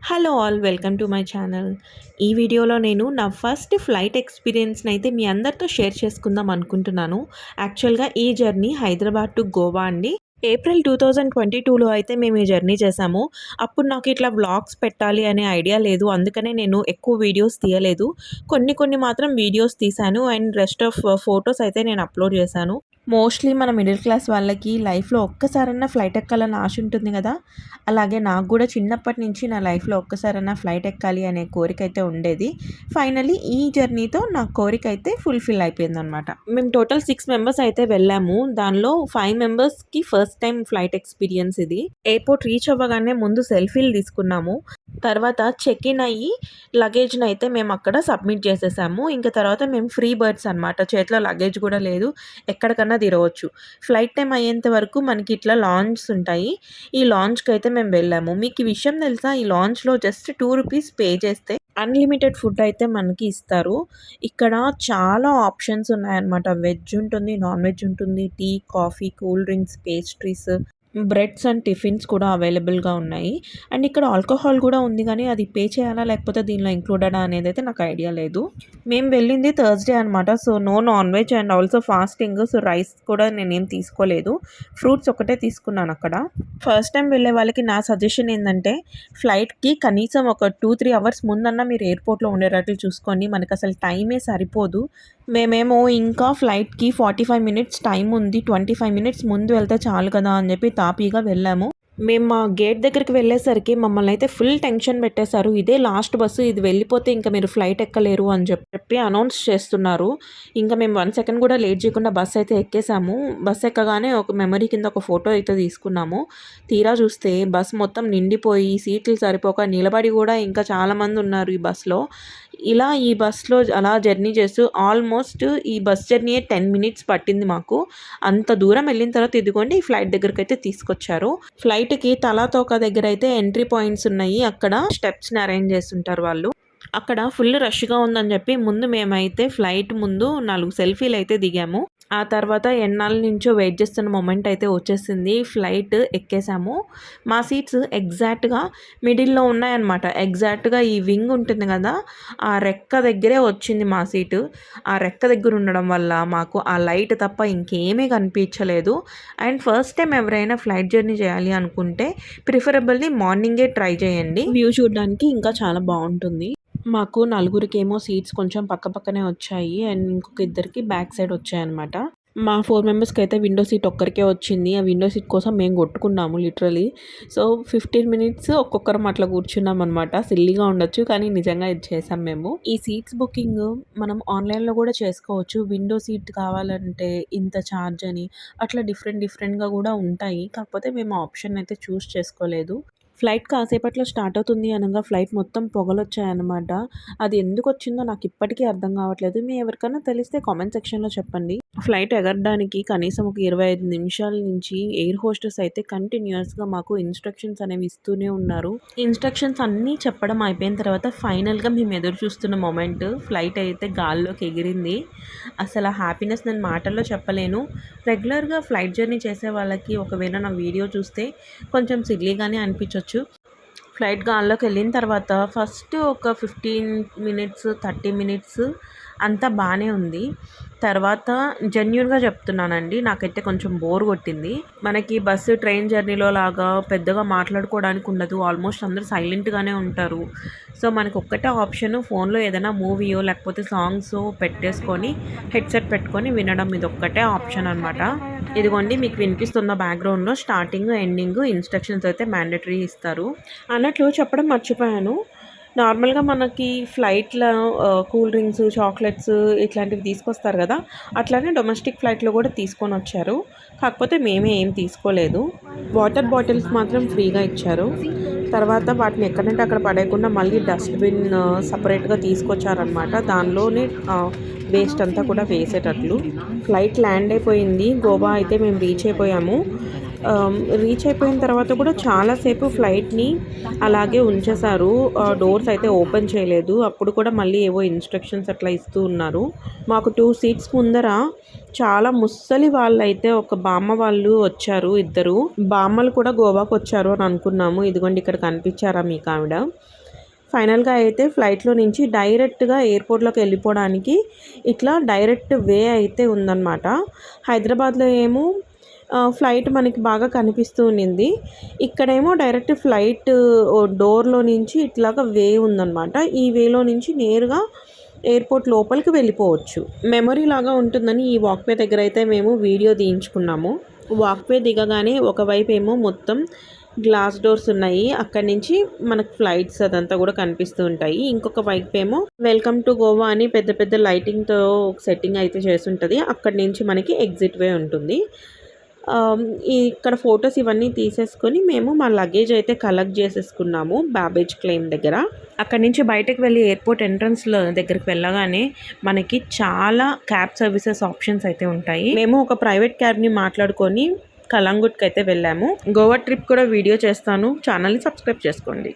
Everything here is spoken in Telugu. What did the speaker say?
Hello all welcome to my channel. ఈ వీడియోలో నేను నా ఫస్ట్ ఫ్లైట్ ఎక్స్పీరియన్స్‌ని అయితే మీ అందరితో షేర్ చేసుకుందాం అనుకుంటున్నాను. యాక్చువల్‌గా ఈ జర్నీ హైదరాబాద్ టు గోవా అండి. ఏప్రిల్ 2022లో అయితే మేము ఈ జర్నీ చేశాము. అప్పుడు నాకు ఇట్లా వ్లాగ్స్ పెట్టాలి అనే ఐడియా లేదు. అందుకనే నేను ఎక్కువ వీడియోస్ తీయలేదు. కొన్ని కొన్ని మాత్రం వీడియోస్ తీశాను అండ్ రెస్ట్ ఆఫ్ ఫోటోస్ అయితే నేను అప్లోడ్ చేశాను. మోస్ట్‌లీ మన మిడిల్ క్లాస్ వాళ్ళకి లైఫ్‌లో ఒక్కసారన్నా ఫ్లైట్ ఎక్కాలని ఆశ ఉంటుంది కదా! అలాగే నాకు కూడా చిన్నప్పటి నుంచి నా లైఫ్‌లో ఒక్కసారన్నా ఫ్లైట్ ఎక్కాలి అనే కోరిక అయితే ఉండేది. ఫైనల్లీ ఈ జర్నీతో నా కోరిక అయితే ఫుల్‌ఫిల్ అయిపోయిందనమాట. మేము టోటల్ 6 మెంబర్స్ అయితే వెళ్ళాము. దానిలో 5 మెంబర్స్‌కి ఫస్ట్ టైమ్ ఫ్లైట్ ఎక్స్‌పీరియన్స్ ఇది. ఎయిర్‌పోర్ట్ రీచ్ అవ్వగానే ముందు సెల్ఫీలు తీసుకున్నాము. తర్వాత చెక్ ఇన్ అయ్యి లగేజ్‌ని అయితే మేము అక్కడ సబ్మిట్ చేసేసాము. ఇంక తర్వాత మేము ఫ్రీ బర్డ్స్ అనమాట. చేతిలో లగేజ్ కూడా లేదు. ఎక్కడికన్నా తిరగొచ్చు. ఫ్లైట్ టైమ్ అయ్యేంత వరకు మనకి ఇట్లా లాంజ్స్ ఉంటాయి. ఈ లాంజ్‌కి అయితే మేము వెళ్ళాము. మీకు ఈ విషయం తెలుసా? ఈ లాంజ్‌లో జస్ట్ ₹2 పే చేస్తే అన్‌లిమిటెడ్ ఫుడ్ అయితే మనకి ఇస్తారు. ఇక్కడ చాలా ఆప్షన్స్ ఉన్నాయన్నమాట. వెజ్ ఉంటుంది, నాన్ వెజ్ ఉంటుంది, tea, coffee, cool drinks, pastries, breads and tiffins కూడా అవైలబుల్‌గా ఉన్నాయి. అండ్ ఇక్కడ ఆల్కహాల్ కూడా ఉంది గానీ, అది పే చేయాలా? లేకపోతే దీనిలో ఇంక్లూడెడా అనేదైతే నాకు ఐడియా లేదు. మేము వెళ్ళింది థర్స్‌డే అనమాట. So, no non veg and also fasting. So, rice కూడా నేనేం తీసుకోలేదు. ఫ్రూట్స్ ఒకటే తీసుకున్నానక్కడ. ఫస్ట్ టైం వెళ్ళే వాళ్ళకి నా సజెషన్ ఏందంటే, ఫ్లైట్‌కి కనీసం ఒక 2, 3 అవర్స్ ముందన్నా మీరు ఎయిర్‌పోర్ట్‌లో ఉండేటట్లు చూసుకోండి. మనకసలు టైమే సరిపోదు. మేమేమో ఇంకా ఫ్లైట్‌కి 45 మినిట్స్ టైం ఉంది. 25 మినిట్స్ ముందు వెళ్తే చాలు కదా అని చెప్పి తాపీగా వెళ్ళాము. మేము మా గేట్ దగ్గరికి వెళ్ళేసరికి మమ్మల్నయితే ఫుల్ టెన్షన్ పెట్టేశారు. ఇదే లాస్ట్ బస్సు. ఇది వెళ్ళిపోతే ఇంక మీరు ఫ్లైట్ ఎక్కలేరు అని చెప్పి అనౌన్స్ చేస్తున్నారు. ఇంకా మేము 1 సెకండ్ కూడా లేట్ చేయకుండా బస్ అయితే ఎక్కేసాము. బస్ ఎక్కగానే ఒక మెమరీ కింద ఒక ఫోటో అయితే తీసుకున్నాము. తీరా చూస్తే బస్ మొత్తం నిండిపోయి సీట్లు సరిపోక నిలబడి కూడా ఇంకా చాలామంది ఉన్నారు ఈ బస్‌లో. ఇలా ఈ బస్‌లో అలా జర్నీ చేస్తూ ఆల్మోస్ట్ ఈ బస్ జర్నీయే 10 మినిట్స్ పట్టింది మాకు. అంత దూరం వెళ్ళిన తర్వాత ఇదిగోండి ఈ ఫ్లైట్ దగ్గరకైతే తీసుకొచ్చారు. ఫ్లైట్‌కి తలా తోక దగ్గర అయితే ఎంట్రీ పాయింట్స్ ఉన్నాయి. అక్కడ స్టెప్స్‌ని అరేంజ్ చేసుంటారు వాళ్ళు. అక్కడ ఫుల్ రష్‌గా ఉందని చెప్పి ముందు మేమైతే ఫ్లైట్ ముందు 4 సెల్ఫీలు అయితే దిగాము. ఆ తర్వాత ఎన్నాళ్ళ నుంచో వెయిట్ చేస్తున్న మొమెంట్ అయితే వచ్చేసింది. ఫ్లైట్ ఎక్కేసాము. మా సీట్స్ ఎగ్జాక్ట్‌గా మిడిల్‌లో ఉన్నాయన్నమాట. ఎగ్జాక్ట్‌గా ఈ వింగ్ ఉంటుంది కదా! ఆ రెక్క దగ్గరే వచ్చింది మా సీటు. ఆ రెక్క దగ్గర ఉండడం వల్ల మాకు ఆ లైట్ తప్ప ఇంకేమీ కనిపించలేదు. అండ్ ఫస్ట్ టైం ఎవరైనా ఫ్లైట్ జర్నీ చేయాలి అనుకుంటే ప్రిఫరబుల్లీ మార్నింగే ట్రై చేయండి. వ్యూ చూడడానికి ఇంకా చాలా బావుంటుంది. మాకు నలుగురికేమో సీట్స్ కొంచెం పక్క పక్కనే వచ్చాయి. అండ్ ఇంకొక ఇద్దరికి బ్యాక్ సైడ్ వచ్చాయన్నమాట. మా 4 మెంబర్స్‌కైతే విండో సీట్ ఒక్కరికే వచ్చింది. ఆ విండో సీట్ కోసం మేము కొట్టుకున్నాము లిటరల్లీ. సో, 15 మినిట్స్ ఒక్కొక్కరం అట్లా కూర్చున్నామన్నమాట. సిల్లీగా ఉండొచ్చు కానీ నిజంగా ఇది చేసాం మేము. ఈ సీట్స్ బుకింగ్ మనం ఆన్‌లైన్‌లో కూడా చేసుకోవచ్చు. విండో సీట్ కావాలంటే ఇంత ఛార్జ్ అని అట్లా డిఫరెంట్‌గా కూడా ఉంటాయి. కాకపోతే మేము ఆప్షన్ అయితే చూస్ చేసుకోలేదు. ఫ్లైట్ కాసేపట్లో స్టార్ట్ అవుతుంది అనంగా ఫ్లైట్ మొత్తం పొగలొచ్చాయన్నమాట. అది ఎందుకొచ్చిందో నాకిప్పటికీ అర్థం కావట్లేదు. మీ ఎవరికన్నా తెలిస్తే కామెంట్ సెక్షన్‌లో చెప్పండి. ఫ్లైట్ ఎగరడానికి కనీసం ఒక 25 నిమిషాల నుంచి ఎయిర్ హోస్టెస్ అయితే కంటిన్యూయస్‌గా మాకు ఇన్‌స్ట్రక్షన్స్ అనేవి ఇస్తూనే ఉన్నారు. ఇన్‌స్ట్రక్షన్స్ అన్నీ చెప్పడం అయిపోయిన తర్వాత ఫైనల్‌గా మేము ఎదురు చూస్తున్న మొమెంట్ ఫ్లైట్ అయితే గాల్లోకి ఎగిరింది. అసలు ఆ హ్యాపీనెస్ నేను మాటల్లో చెప్పలేను. రెగ్యులర్‌గా ఫ్లైట్ జర్నీ చేసే వాళ్ళకి ఒకవేళ నా వీడియో చూస్తే కొంచెం సిల్లీగానే అనిపించొచ్చు. ఫ్లైట్ గాల్లోకి వెళ్ళిన తర్వాత ఫస్ట్ ఒక 15 మినిట్స్, 30 మినిట్స్ అంతా బానే ఉంది. తర్వాత జెన్యూన్‌గా చెప్తున్నానండి. నాకైతే కొంచెం బోర్ కొట్టింది. మనకి బస్సు, ట్రైన్ జర్నీలో లాగా పెద్దగా మాట్లాడుకోవడానికి ఉండదు. ఆల్మోస్ట్ అందరూ సైలెంట్‌గానే ఉంటారు. సో, మనకు ఒక్కటే ఆప్షన్ ఫోన్‌లో ఏదైనా మూవీయో లేకపోతే సాంగ్సో పెట్టేసుకొని హెడ్సెట్ పెట్టుకొని వినడం ఇదొక్కటే ఆప్షన్ అనమాట. ఇదిగోండి మీకు వినిపిస్తుందా బ్యాక్‌గ్రౌండ్‌లో స్టార్టింగ్, ఎండింగ్ ఇన్‌స్ట్రక్షన్స్ అయితే మ్యాండేటరీ ఇస్తారు. అన్నట్లు చెప్పడం మర్చిపోయాను. నార్మల్‌గా మనకి ఫ్లైట్‌లో కూల్ డ్రింక్స్, చాక్లెట్స్ ఇట్లాంటివి తీసుకొస్తారు కదా! అట్లానే డొమెస్టిక్ ఫ్లైట్‌లో కూడా తీసుకొనొచ్చారు. కాకపోతే మేమే ఏం తీసుకోలేదు. వాటర్ బాటిల్స్ మాత్రం ఫ్రీగా ఇచ్చారు. తర్వాత వాటిని ఎక్కడంటే అక్కడ పడేయకుండా మళ్ళీ డస్ట్‌బిన్ సెపరేట్‌గా తీసుకొచ్చారనమాట. దానిలోనే వేస్ట్ అంతా కూడా వేసేటట్లు. ఫ్లైట్ ల్యాండ్ అయిపోయింది. గోవా అయితే మేము రీచ్ అయిపోయాము. రీచ్ అయిపోయిన తర్వాత కూడా చాలాసేపు ఫ్లైట్ని అలాగే ఉంచేశారు. డోర్స్ అయితే ఓపెన్ చేయలేదు. అప్పుడు కూడా మళ్ళీ ఏవో ఇన్స్ట్రక్షన్స్ అట్లా ఇస్తూ ఉన్నారు. మాకు 2 సీట్స్ ముందర చాలా ముసలి వాళ్ళైతే ఒక బామ్మ వాళ్ళు వచ్చారు. ఇద్దరు బామ్మలు కూడా గోవాకు వచ్చారు అని అనుకున్నాము. ఇదిగోండి ఇక్కడ కనిపించారా మీకు ఆవిడ. ఫైనల్గా అయితే ఫ్లైట్లో నుంచి డైరెక్ట్గా ఎయిర్పోర్ట్లోకి వెళ్ళిపోవడానికి ఇట్లా డైరెక్ట్ వే అయితే ఉందన్నమాట. హైదరాబాద్లో ఏమో ఫ్లైట్ మనకి బాగా కనిపిస్తూ ఉండింది. ఇక్కడేమో డైరెక్ట్ ఫ్లైట్ డోర్లో నుంచి ఇట్లాగా వే ఉందన్నమాట. ఈ వేలో నుంచి నేరుగా ఎయిర్పోర్ట్ లోపలికి వెళ్ళిపోవచ్చు. మెమరీ లాగా ఉంటుందని ఈ వాక్వే దగ్గర అయితే మేము వీడియో తీయించుకున్నాము. వాక్వే దిగగానే ఒకవైపు ఏమో మొత్తం గ్లాస్ డోర్స్ ఉన్నాయి. అక్కడి నుంచి మనకు ఫ్లైట్స్ అదంతా కూడా కనిపిస్తూ ఉంటాయి. ఇంకొక వైపు ఏమో వెల్కమ్ టు గోవా అని పెద్ద పెద్ద లైటింగ్తో సెట్టింగ్ అయితే చేసి ఉంటుంది. అక్కడి నుంచి మనకి ఎగ్జిట్ వే ఉంటుంది. ఇక్కడ ఫొటోస్ ఇవన్నీ తీసేసుకొని మేము మా లగేజ్ అయితే కలెక్ట్ చేసేసుకున్నాము బ్యాబేజ్ క్లెయిమ్ దగ్గర. అక్కడి నుంచి బయటకు వెళ్ళి ఎయిర్పోర్ట్ ఎంట్రన్స్లో దగ్గరికి వెళ్ళగానే మనకి చాలా క్యాబ్ సర్వీసెస్ ఆప్షన్స్ అయితే ఉంటాయి. మేము ఒక ప్రైవేట్ క్యాబ్ని మాట్లాడుకొని కలంగుట్కి అయితే వెళ్ళాము. గోవా ట్రిప్ కూడా వీడియో చేస్తాను. ఛానల్ని సబ్స్క్రైబ్ చేసుకోండి.